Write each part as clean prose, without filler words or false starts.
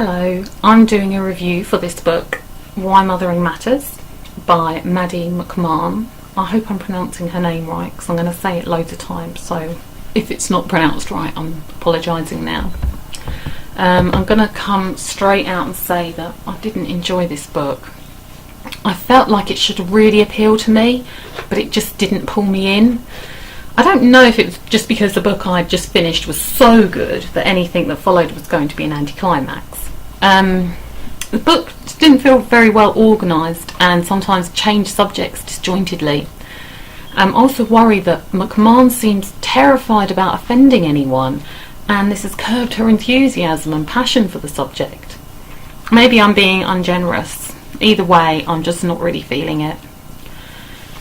Hello, I'm doing a review for this book, Why Mothering Matters, by Maddie McMahon. I hope I'm pronouncing her name right, because I'm going to say it loads of times, so if it's not pronounced right, I'm apologising now. I'm going to come straight out and say that I didn't enjoy this book. I felt like it should really appeal to me, but it just didn't pull me in. I don't know if it was just because the book I'd just finished was so good that anything that followed was going to be an anticlimax. The book didn't feel very well organised and sometimes changed subjects disjointedly. I'm also worried that McMahon seems terrified about offending anyone, and this has curbed her enthusiasm and passion for the subject. Maybe I'm being ungenerous. Either way, I'm just not really feeling it.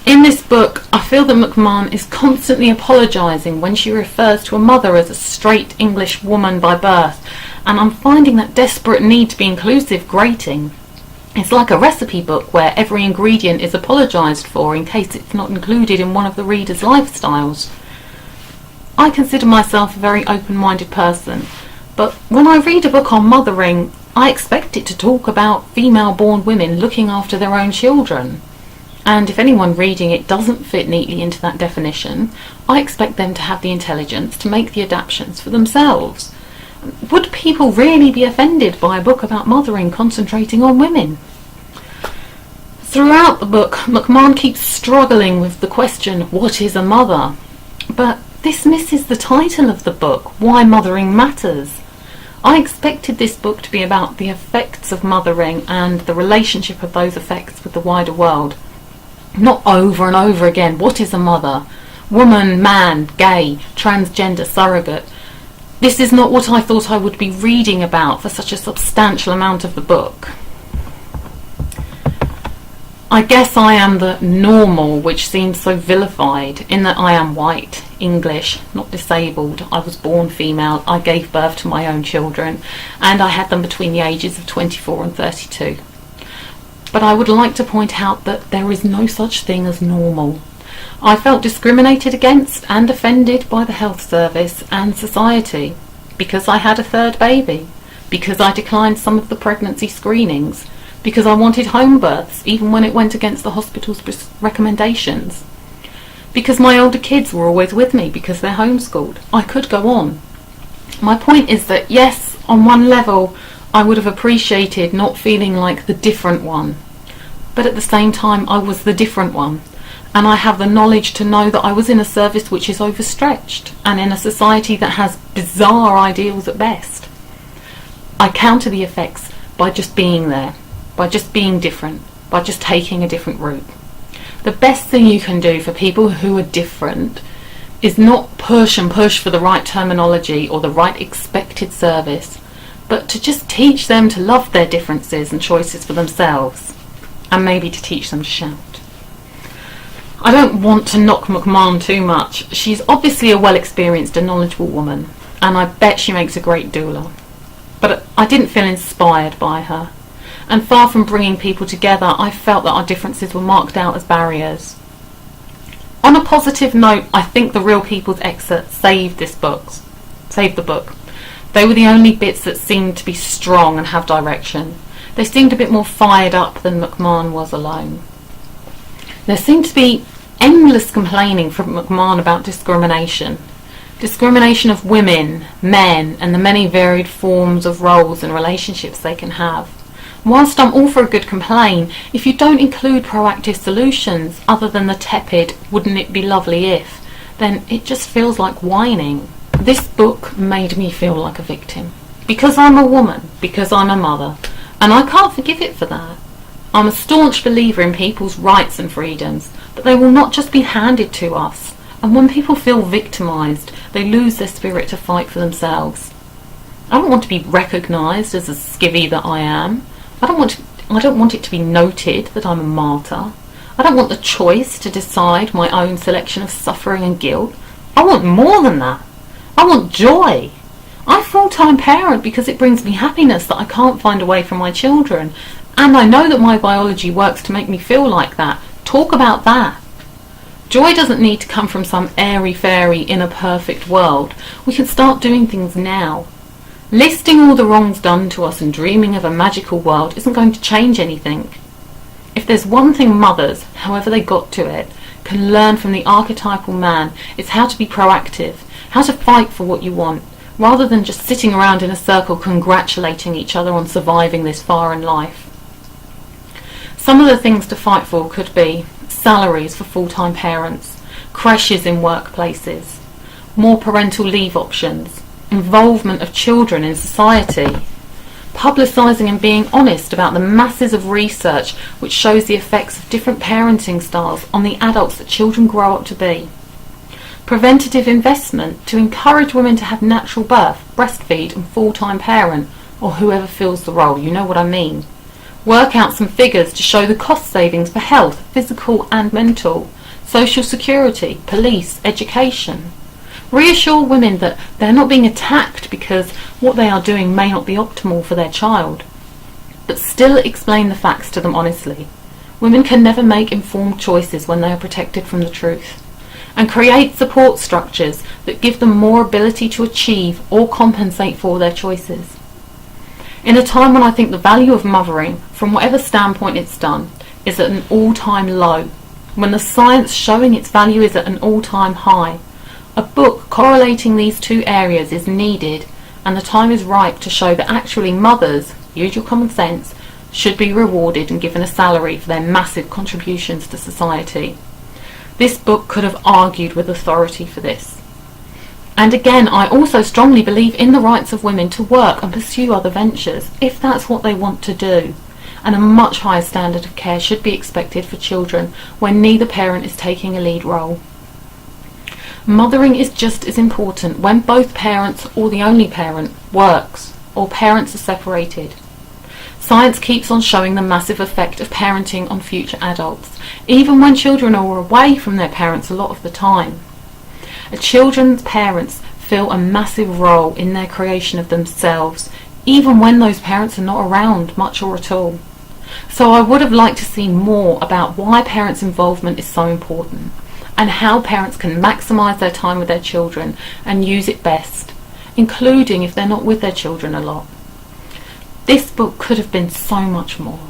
In this book, I feel that McMahon is constantly apologising when she refers to a mother as a straight English woman by birth, and I'm finding that desperate need to be inclusive grating. It's like a recipe book where every ingredient is apologised for in case it's not included in one of the reader's lifestyles. I consider myself a very open-minded person, but when I read a book on mothering, I expect it to talk about female-born women looking after their own children. And if anyone reading it doesn't fit neatly into that definition, I expect them to have the intelligence to make the adaptations for themselves. Would people really be offended by a book about mothering concentrating on women? Throughout the book, McMahon keeps struggling with the question, what is a mother? But this misses the title of the book, Why Mothering Matters. I expected this book to be about the effects of mothering and the relationship of those effects with the wider world. Not over and over again, what is a mother? Woman, man, gay, transgender, surrogate. This is not what I thought I would be reading about for such a substantial amount of the book. I guess I am the normal, which seems so vilified, in that I am white, English, not disabled. I was born female, I gave birth to my own children, and I had them between the ages of 24 and 32. But I would like to point out that there is no such thing as normal. I felt discriminated against and offended by the health service and society because I had a third baby, because I declined some of the pregnancy screenings, because I wanted home births even when it went against the hospital's recommendations, because my older kids were always with me because they're homeschooled. I could go on. My point is that yes, on one level, I would have appreciated not feeling like the different one, but at the same time I was the different one, and I have the knowledge to know that I was in a service which is overstretched and in a society that has bizarre ideals at best. I counter the effects by just being there, by just being different, by just taking a different route. The best thing you can do for people who are different is not push and push for the right terminology or the right expected service, but to just teach them to love their differences and choices for themselves, and maybe to teach them to shout. I don't want to knock McMahon too much. She's obviously a well-experienced and knowledgeable woman, and I bet she makes a great doula. But I didn't feel inspired by her, and far from bringing people together, I felt that our differences were marked out as barriers. On a positive note, I think the Real People's excerpt saved the book. They were the only bits that seemed to be strong and have direction. They seemed a bit more fired up than McMahon was alone. There seemed to be endless complaining from McMahon about discrimination. Discrimination of women, men, and the many varied forms of roles and relationships they can have. Whilst I'm all for a good complaint, if you don't include proactive solutions other than the tepid, wouldn't it be lovely if, then it just feels like whining. This book made me feel like a victim. Because I'm a woman, because I'm a mother, and I can't forgive it for that. I'm a staunch believer in people's rights and freedoms, but they will not just be handed to us. And when people feel victimised, they lose their spirit to fight for themselves. I don't want to be recognised as a skivvy that I am. I don't want it to be noted that I'm a martyr. I don't want the choice to decide my own selection of suffering and guilt. I want more than that. I want joy. I'm a full-time parent because it brings me happiness that I can't find away from my children. And I know that my biology works to make me feel like that. Talk about that. Joy doesn't need to come from some airy-fairy inner perfect world. We can start doing things now. Listing all the wrongs done to us and dreaming of a magical world isn't going to change anything. If there's one thing mothers, however they got to it, can learn from the archetypal man, it's how to be proactive, how to fight for what you want, rather than just sitting around in a circle congratulating each other on surviving this far in life. Some of the things to fight for could be salaries for full-time parents, creches in workplaces, more parental leave options, involvement of children in society, publicising and being honest about the masses of research which shows the effects of different parenting styles on the adults that children grow up to be, preventative investment to encourage women to have natural birth, breastfeed and full-time parent, or whoever fills the role, you know what I mean. Work out some figures to show the cost savings for health, physical and mental, social security, police, education. Reassure women that they're not being attacked because what they are doing may not be optimal for their child, but still explain the facts to them honestly. Women can never make informed choices when they are protected from the truth, and create support structures that give them more ability to achieve or compensate for their choices. In a time when I think the value of mothering, from whatever standpoint it's done, is at an all-time low, when the science showing its value is at an all-time high, a book correlating these two areas is needed, and the time is ripe to show that actually mothers, use your common sense, should be rewarded and given a salary for their massive contributions to society. This book could have argued with authority for this. And again, I also strongly believe in the rights of women to work and pursue other ventures, if that's what they want to do. And a much higher standard of care should be expected for children when neither parent is taking a lead role. Mothering is just as important when both parents or the only parent works, or parents are separated. Science keeps on showing the massive effect of parenting on future adults, even when children are away from their parents a lot of the time. A children's parents fill a massive role in their creation of themselves, even when those parents are not around much or at all. So I would have liked to see more about why parents' involvement is so important, and how parents can maximise their time with their children and use it best, including if they're not with their children a lot. This book could have been so much more.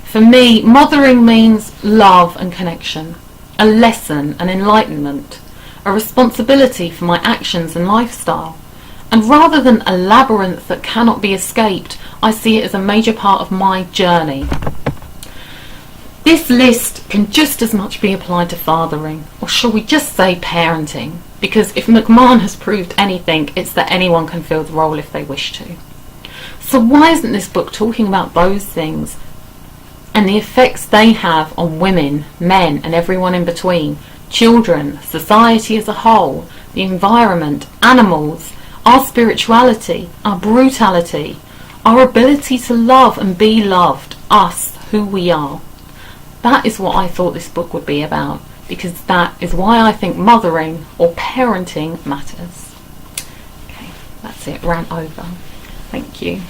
For me, mothering means love and connection, a lesson and enlightenment, a responsibility for my actions and lifestyle. And rather than a labyrinth that cannot be escaped, I see it as a major part of my journey. This list can just as much be applied to fathering, or shall we just say parenting, because if McMahon has proved anything, it's that anyone can fill the role if they wish to. So why isn't this book talking about those things and the effects they have on women, men and everyone in between, children, society as a whole, the environment, animals, our spirituality, our brutality, our ability to love and be loved, us, who we are. That is what I thought this book would be about, because that is why I think mothering or parenting matters. Okay, that's it, rant over. Thank you.